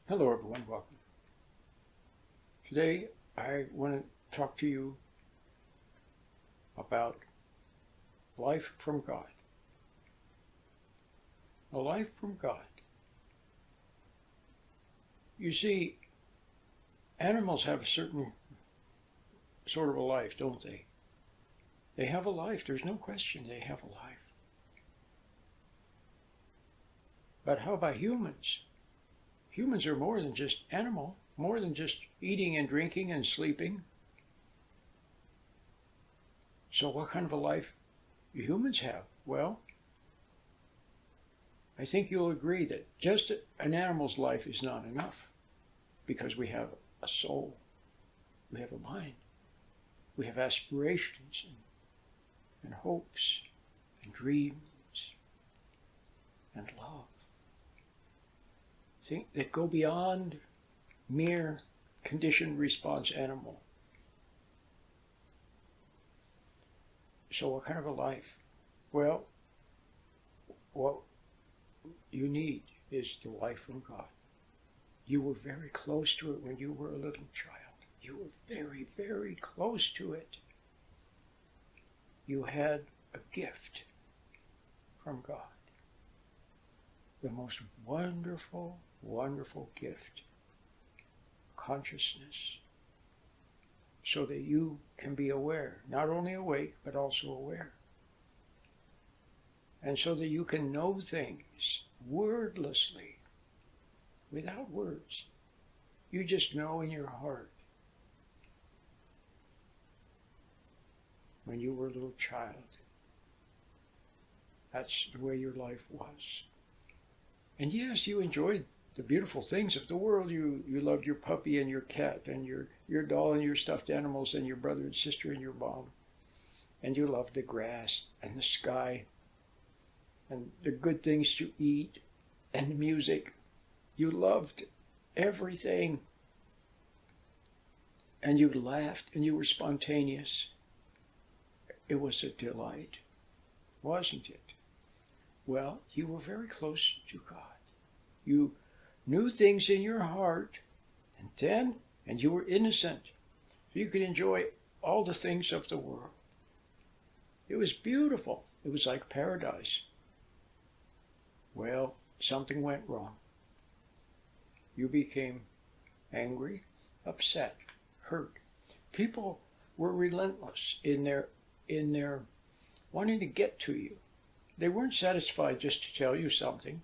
Hello everyone, welcome. Today I want to talk to you about life from God. A life from God. You see, animals have a certain sort of a life, don't they? They have a life, there's no question they have a life. But how about humans? Humans are more than just animal, more than just eating and drinking and sleeping. So what kind of a life do humans have? Well, I think you'll agree that just an animal's life is not enough, because we have a soul, we have a mind, we have aspirations and hopes and dreams and love. That go beyond mere conditioned response animal. So what kind of a life? Well, what you need is the life from God. You were very close to it when you were a little child. You were very, very close to it. You had a gift from God. The most wonderful, wonderful gift. Consciousness. So that you can be aware, not only awake, but also aware. And so that you can know things wordlessly, without words. You just know in your heart. When you were a little child, that's the way your life was. And yes, you enjoyed the beautiful things of the world. You loved your puppy and your cat and your doll and your stuffed animals and your brother and sister and your mom. And you loved the grass and the sky and the good things to eat and the music. You loved everything. And you laughed and you were spontaneous. It was a delight, wasn't it? Well, you were very close to God. You knew things in your heart, and you were innocent. So you could enjoy all the things of the world. It was beautiful. It was like paradise. Well, something went wrong. You became angry, upset, hurt. People were relentless in their wanting to get to you. They weren't satisfied just to tell you something.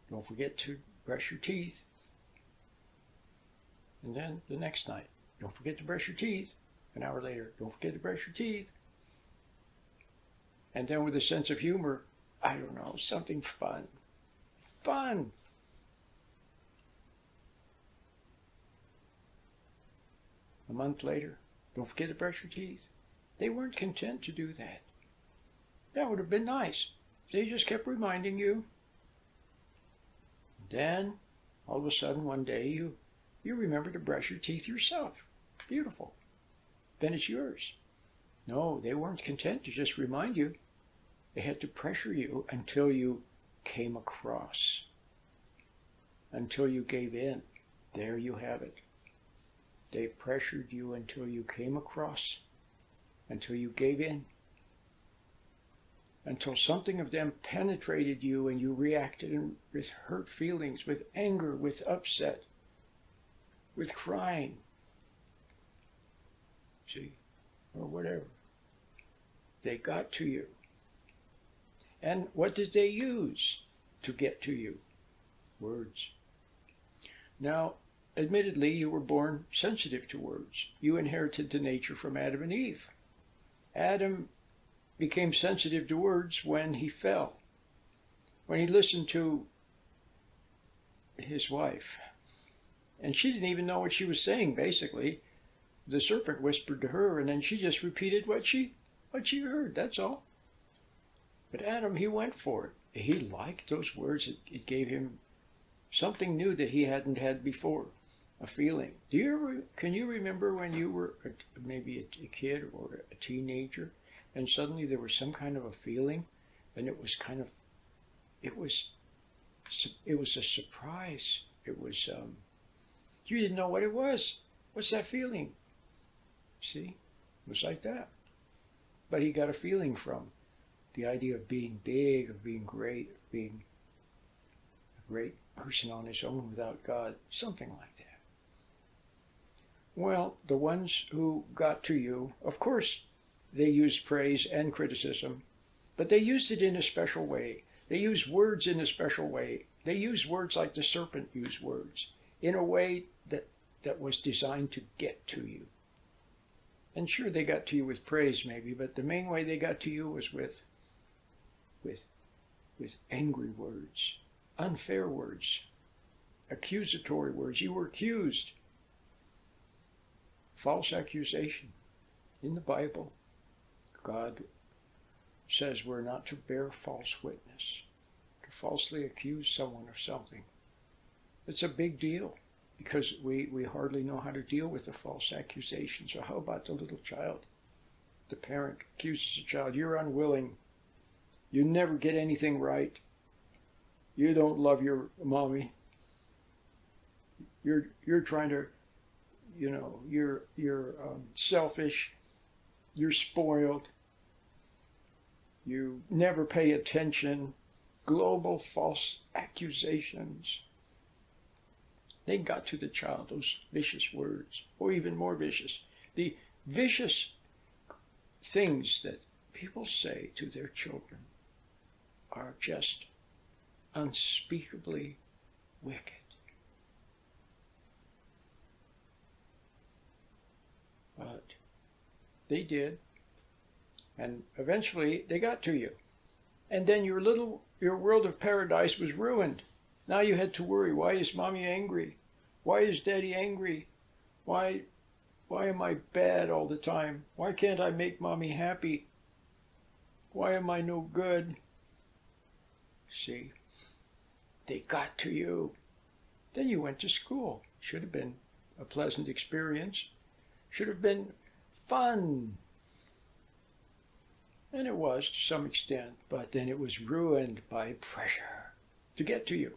Don't forget to brush your teeth. And then the next night, don't forget to brush your teeth. An hour later, don't forget to brush your teeth. And then with a sense of humor, I don't know, something fun. Fun! A month later, don't forget to brush your teeth. They weren't content to do that. That would have been nice. They just kept reminding you. Then, all of a sudden, one day, you remember to brush your teeth yourself. Beautiful. Then it's yours. No, they weren't content to just remind you. They had to pressure you until you came across. Until you gave in. There you have it. They pressured you until you came across. Until you gave in. Until something of them penetrated you and you reacted with hurt feelings, with anger, with upset, with crying, see, or whatever. They got to you. And what did they use to get to you? Words. Now, admittedly, you were born sensitive to words. You inherited the nature from Adam and Eve. Adam became sensitive to words when he fell, when he listened to his wife. And she didn't even know what she was saying, basically. The serpent whispered to her, and then she just repeated what she heard, that's all. But Adam, he went for it. He liked those words. It gave him something new that he hadn't had before, a feeling. Can you remember when you were maybe a kid or a teenager, and suddenly there was some kind of a feeling, and it was It was a surprise. It was, you didn't know what it was. What's that feeling? See? It was like that. But he got a feeling from the idea of being big, of being great, of being a great person on his own without God, something like that. Well, the ones who got to you, of course, they used praise and criticism, but they used it in a special way. They used words in a special way. They used words like the serpent used words, in a way that was designed to get to you. And sure, they got to you with praise maybe, but the main way they got to you was with angry words, unfair words, accusatory words. You were accused. False accusation. In the Bible, God says we're not to bear false witness, to falsely accuse someone of something. It's a big deal because we hardly know how to deal with a false accusation. So how about the little child? The parent accuses the child, you're unwilling. You never get anything right. You don't love your mommy. You're trying to, you're selfish. You're spoiled. You never pay attention. Global false accusations. They got to the child, those vicious words, or even more vicious. The vicious things that people say to their children are just unspeakably wicked. But they did, and eventually they got to you. And then your world of paradise was ruined. Now you had to worry, why is mommy angry? Why is daddy angry? Why am I bad all the time? Why can't I make mommy happy? Why am I no good? See, they got to you. Then you went to school. Should have been a pleasant experience. Should have been fun. And it was to some extent, but then it was ruined by pressure to get to you.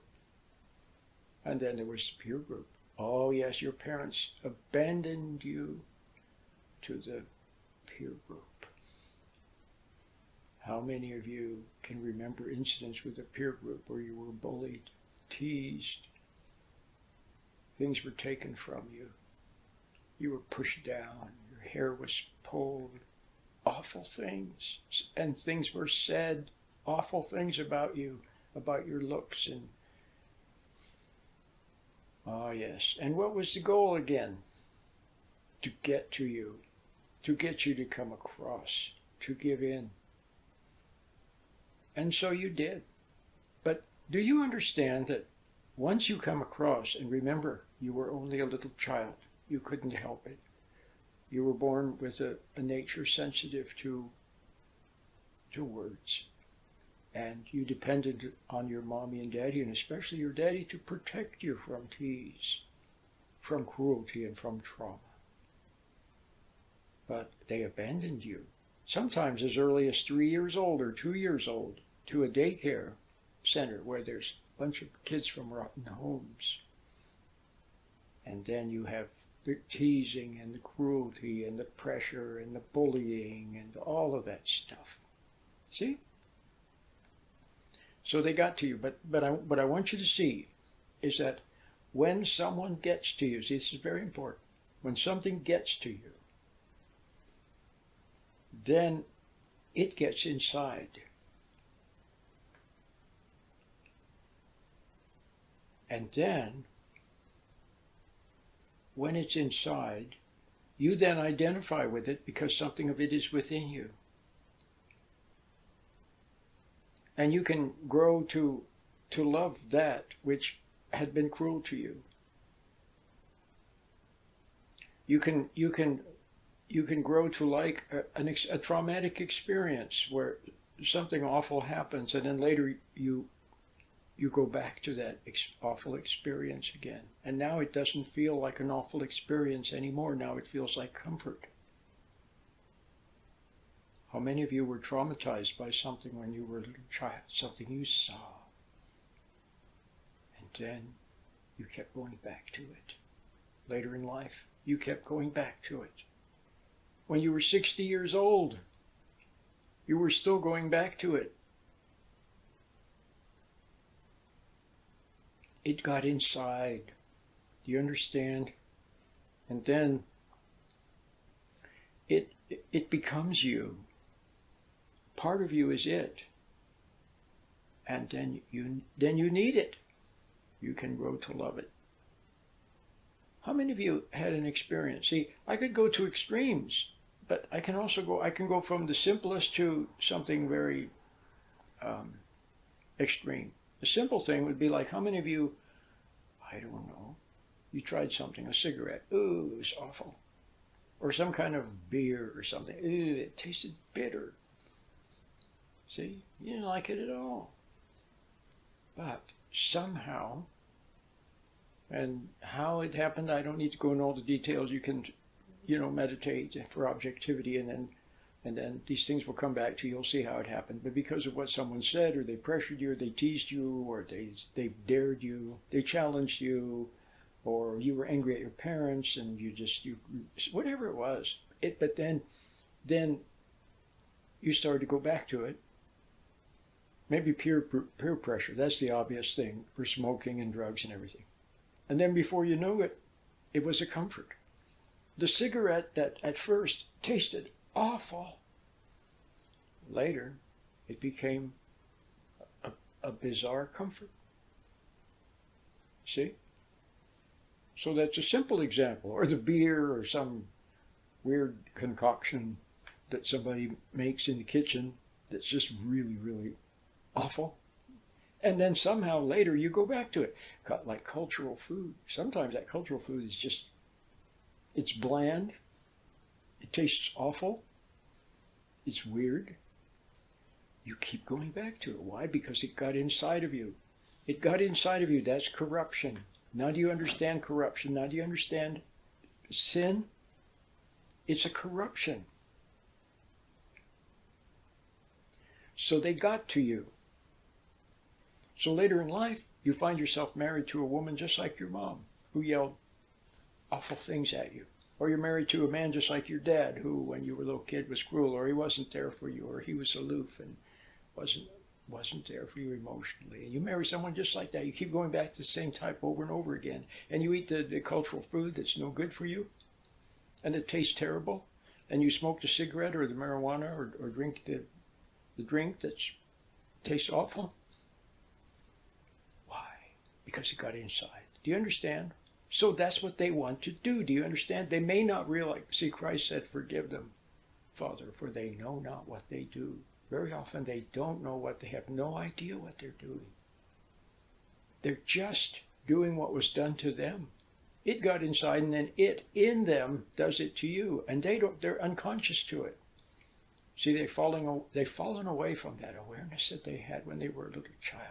And then there was the peer group. Oh yes, your parents abandoned you to the peer group. How many of you can remember incidents with a peer group where you were bullied, teased, things were taken from you, you were pushed down, your hair was pulled, awful things, and things were said, awful things about you, about your looks, and oh yes. And what was the goal again? To get to you, to get you to come across, to give in. And so you did. But do you understand that once you come across, and remember, you were only a little child, you couldn't help it. You were born with a nature sensitive to words. And you depended on your mommy and daddy, and especially your daddy, to protect you from tease, from cruelty, and from trauma. But they abandoned you, sometimes as early as 3 years old or 2 years old, to a daycare center where there's a bunch of kids from rotten homes. And then you have the teasing and the cruelty and the pressure and the bullying and all of that stuff. See? So they got to you, but what I want you to see is that when someone gets to you, see, this is very important, when something gets to you, then it gets inside. And then, when it's inside, you then identify with it because something of it is within you. And you can grow to love that which had been cruel to you. You can grow to like a traumatic experience where something awful happens, and then later you go back to that awful experience again. And now it doesn't feel like an awful experience anymore. Now it feels like comfort. How many of you were traumatized by something when you were a little child, something you saw? then you kept going back to it. Later in life, you kept going back to it. When you were 60 years old, you were still going back to it. It got inside. Do you understand? And then it becomes you. Part of you is it. And then you need it. You can grow to love it. How many of you had an experience? See, I could go to extremes, but I can go from the simplest to something very extreme. The simple thing would be like, how many of you, I don't know, you tried something, a cigarette, ooh, it was awful. Or some kind of beer or something, ooh, it tasted bitter. See, you didn't like it at all. But somehow, and how it happened, I don't need to go into all the details. You can, meditate for objectivity, and then these things will come back to you. You'll see how it happened. But because of what someone said, or they pressured you, or they teased you, or they dared you, they challenged you, or you were angry at your parents, and you whatever it was. But then you started to go back to it. Maybe peer pressure. That's the obvious thing for smoking and drugs and everything. And then before you knew it, it was a comfort. The cigarette that at first tasted awful, later it became a bizarre comfort. See? So that's a simple example. Or the beer, or some weird concoction that somebody makes in the kitchen that's just really, really awful. And then somehow later you go back to it. Like cultural food. Sometimes that cultural food is just, it's bland. It tastes awful. It's weird. You keep going back to it. Why? Because it got inside of you. It got inside of you. That's corruption. Now do you understand corruption? Now do you understand sin? It's a corruption. So they got to you. So later in life, you find yourself married to a woman just like your mom, who yelled awful things at you. Or you're married to a man just like your dad, who, when you were a little kid, was cruel, or he wasn't there for you, or he was aloof and wasn't there for you emotionally. And you marry someone just like that. You keep going back to the same type over and over again. And you eat the cultural food that's no good for you, and it tastes terrible. And you smoke the cigarette or the marijuana, or drink the drink that tastes awful. Because it got inside. Do you understand? So that's what they want to do. Do you understand? They may not realize. See, Christ said, forgive them, Father, for they know not what they do. Very often they don't know what they have no idea what they're doing. They're just doing what was done to them. It got inside, and then it in them does it to you. And they're unconscious to it. See, they've fallen away from that awareness that they had when they were a little child.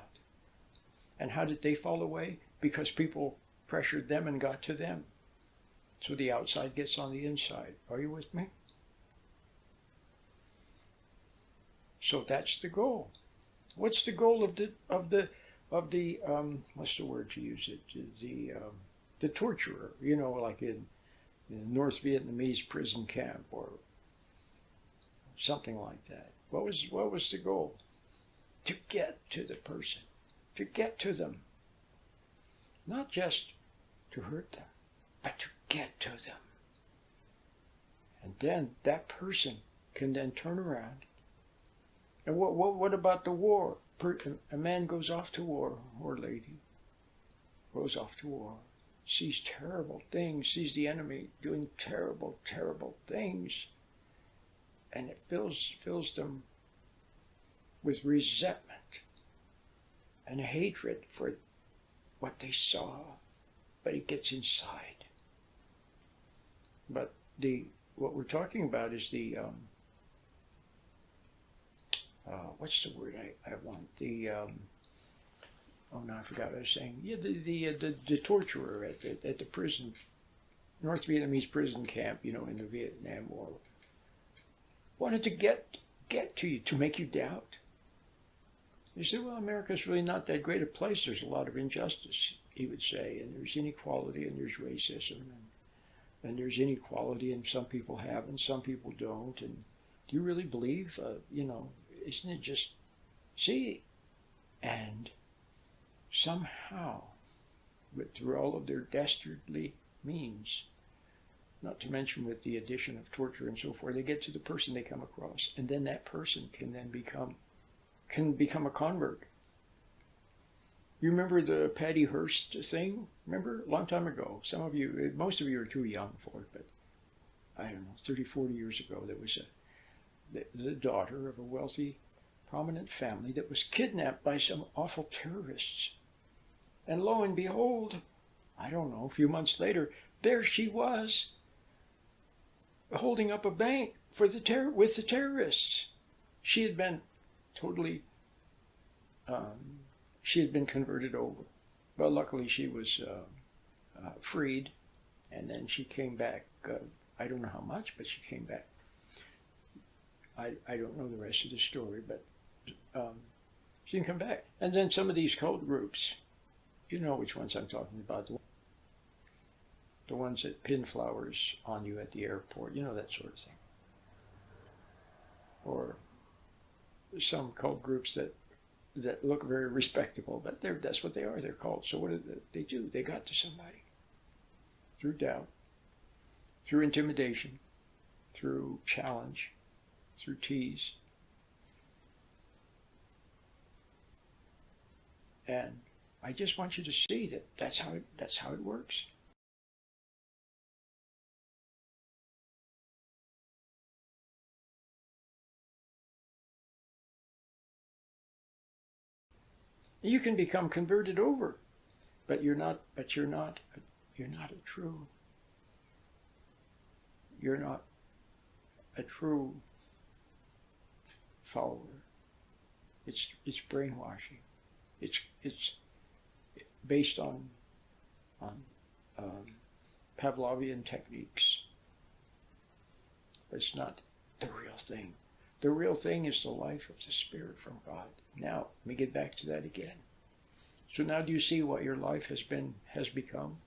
And how did they fall away? Because people pressured them and got to them. So the outside gets on the inside. Are you with me? So that's the goal. What's the goal of the what's the word to use it? The torturer, like in North Vietnamese prison camp or something like that. What was the goal? To get to the person. To get to them. Not just to hurt them, but to get to them. And then that person can then turn around. And what about the war? A man goes off to war, or a lady goes off to war, sees terrible things, sees the enemy doing terrible, terrible things, and it fills them with resentment and hatred for what they saw, but it gets inside. But what we're talking about is what's the word I want? Oh no, I forgot what I was saying. Yeah, the torturer at the prison, North Vietnamese prison camp, in the Vietnam War, wanted to get to you, to make you doubt. You say, well, America's really not that great a place. There's a lot of injustice, he would say, and there's inequality and there's racism and there's inequality and some people have and some people don't. And do you really believe, isn't it just, see, and somehow, through all of their dastardly means, not to mention with the addition of torture and so forth, they get to the person they come across, and then that person can then become a convert. You remember the Patty Hearst thing? Remember? A long time ago. Most of you are too young for it, but I don't know, 30, 40 years ago, there was the daughter of a wealthy, prominent family that was kidnapped by some awful terrorists. And lo and behold, I don't know, a few months later, there she was, holding up a bank with the terrorists. She had been totally, she had been converted over. Well, luckily she was freed, and then she came back. I don't know how much, but she came back. I don't know the rest of the story, but she can come back. And then some of these cult groups, you know which ones I'm talking about, the ones that pin flowers on you at the airport, you know, that sort of thing. Or some cult groups that look very respectable, but that's what they are. They're cults. So what did they do? They got to somebody through doubt, through intimidation, through challenge, through tease. And I just want you to see that that's how it works. You can become converted over, but you're not a true follower. It's brainwashing. It's based on Pavlovian techniques. But it's not the real thing. The real thing is the life of the Spirit from God. Now, let me get back to that again. So now do you see what your life has become?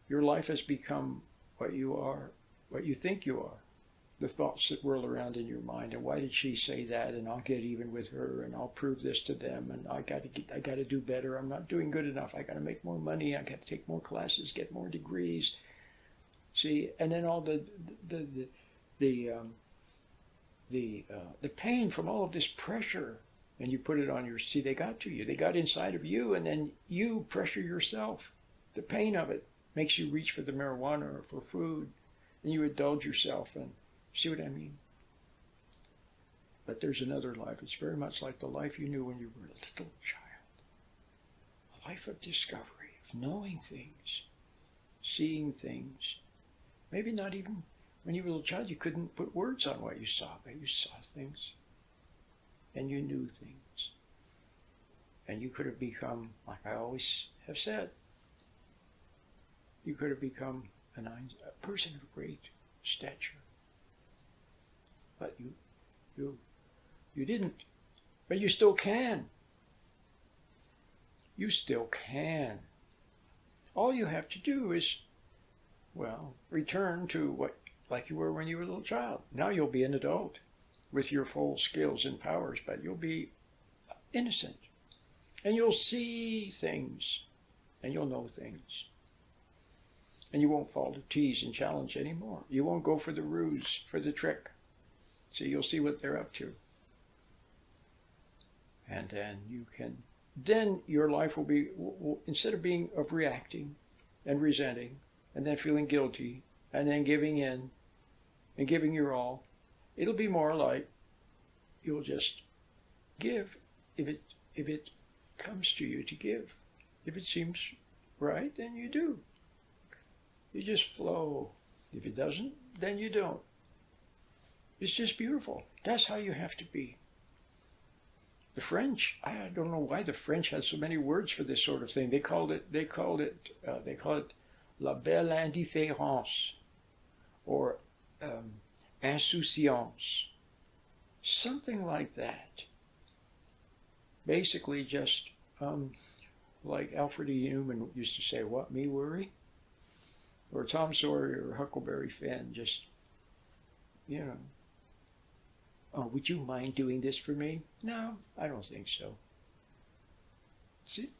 Your life has become what you are, what you think you are. The thoughts that whirl around in your mind, and why did she say that, and I'll get even with her, and I'll prove this to them, and I got to do better. I'm not doing good enough. I got to make more money. I got to take more classes, get more degrees. See, and then all the pain from all of this pressure, and you put it on they got to you. They got inside of you, and then you pressure yourself. The pain of it makes you reach for the marijuana or for food, and you indulge yourself. And see what I mean? But there's another life. It's very much like the life you knew when you were a little child. A life of discovery, of knowing things, seeing things. Maybe not even when you were a little child, you couldn't put words on what you saw, but you saw things, and you knew things. And you could have become, like I always have said, you could have become a person of great stature. But you didn't. But you still can. You still can. All you have to do is, return to like you were when you were a little child. Now you'll be an adult with your full skills and powers, but you'll be innocent. And you'll see things, and you'll know things. And you won't fall to tease and challenge anymore. You won't go for the ruse, for the trick. So you'll see what they're up to. And then your life will be, instead of reacting and resenting, and then feeling guilty, and then giving in, and giving your all, it'll be more like you'll just give if it comes to you to give. If it seems right, then you do. You just flow. If it doesn't, then you don't. It's just beautiful. That's how you have to be. The French, I don't know why the French had so many words for this sort of thing. They call it la belle indifférence, or insouciance, something like that. basically just like Alfred Newman used to say, what, me worry? Or Tom Sawyer or Huckleberry Finn, just, you know, oh, would you mind doing this for me? No, I don't think so. See,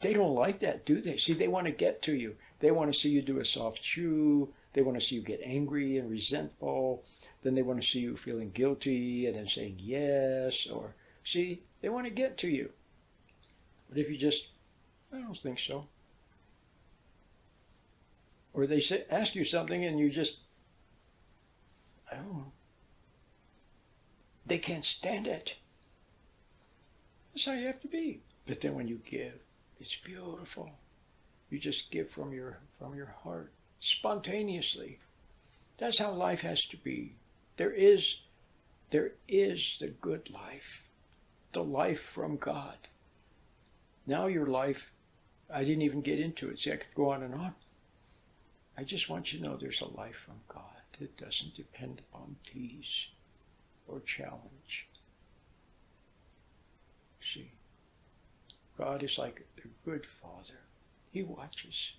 they don't like that, do they? See, they want to get to you. They want to see you do a soft chew. They want to see you get angry and resentful. Then they want to see you feeling guilty and then saying yes. Or, see, they want to get to you. But if you just, I don't think so. Or they say, ask you something and you just, I don't know. They can't stand it. That's how you have to be. But then when you give, it's beautiful. You just give from your heart, spontaneously. That's how life has to be. There is the good life, the life from God. Now your life, I didn't even get into it. See, I could go on and on. I just want you to know there's a life from God that doesn't depend upon tease or challenge. See, God is like a good father. He watches.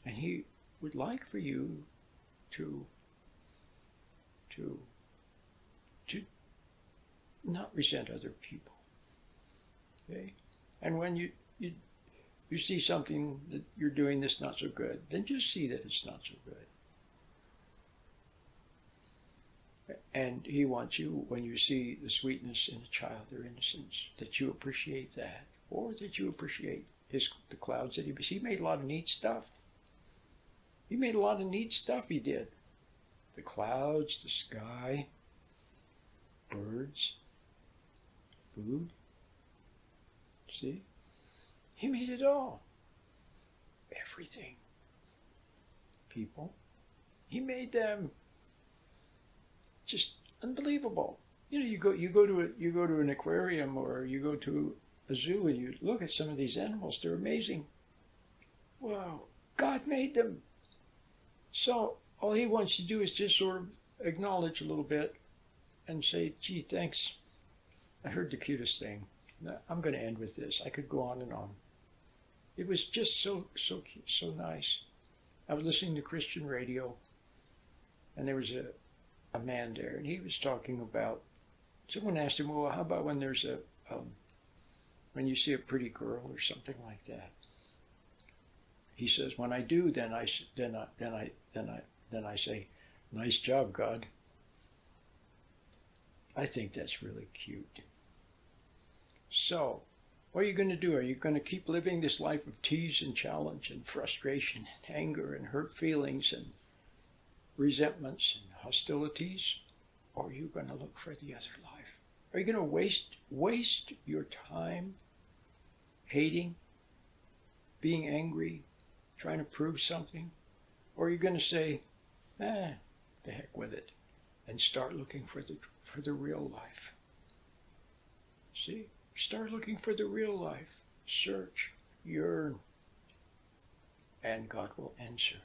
And he would like for you to not resent other people. Okay? And when you see something that you're doing that's not so good, then just see that it's not so good. And he wants you, when you see the sweetness in a child, their innocence, that you appreciate that, or that you appreciate the clouds that he made a lot of neat stuff. He made a lot of neat stuff, he did. The clouds, the sky, birds, food. See? He made it all. Everything. People. He made them just unbelievable. You know, you go to an aquarium or you go to a zoo and you look at some of these animals. They're amazing. Wow, God made them. So all he wants to do is just sort of acknowledge a little bit and say, gee, thanks. I heard the cutest thing. I'm going to end with this. I could go on and on. It was just so cute, so nice. I was listening to Christian radio, and there was a man there, and he was talking about, someone asked him, well, how about when there's when you see a pretty girl or something like that? He says, when I do, then I say, nice job, God. I think that's really cute. So, what are you going to do? Are you going to keep living this life of tease and challenge and frustration and anger and hurt feelings and resentments and hostilities? Or are you going to look for the other life? Are you going to waste your time hating, being angry, trying to prove something? Or are you going to say, the heck with it, and start looking for the real life? See? Start looking for the real life. Search, yearn, and God will answer.